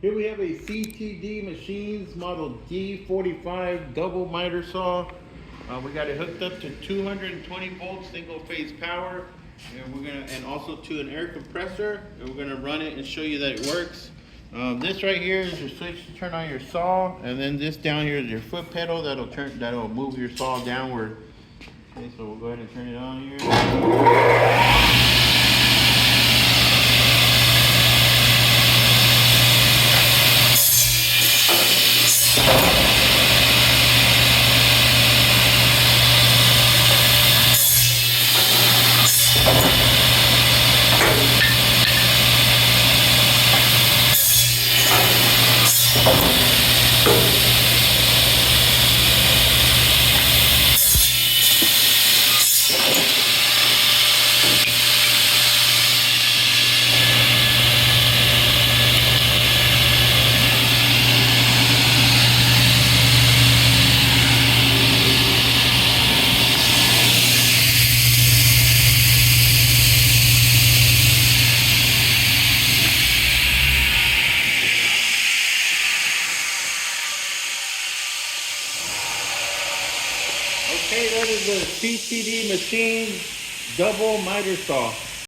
Here we have a CTD Machines model D45 double miter saw. We got it hooked up to 220 volts single phase power, and also to an air compressor. And we're gonna run it and show you that it works. This right here is your switch to turn on your saw, and then this down here is your foot pedal that'll move your saw downward. Okay, so we'll go ahead and turn it on here. Okay, that is the CTD Machine double miter saw.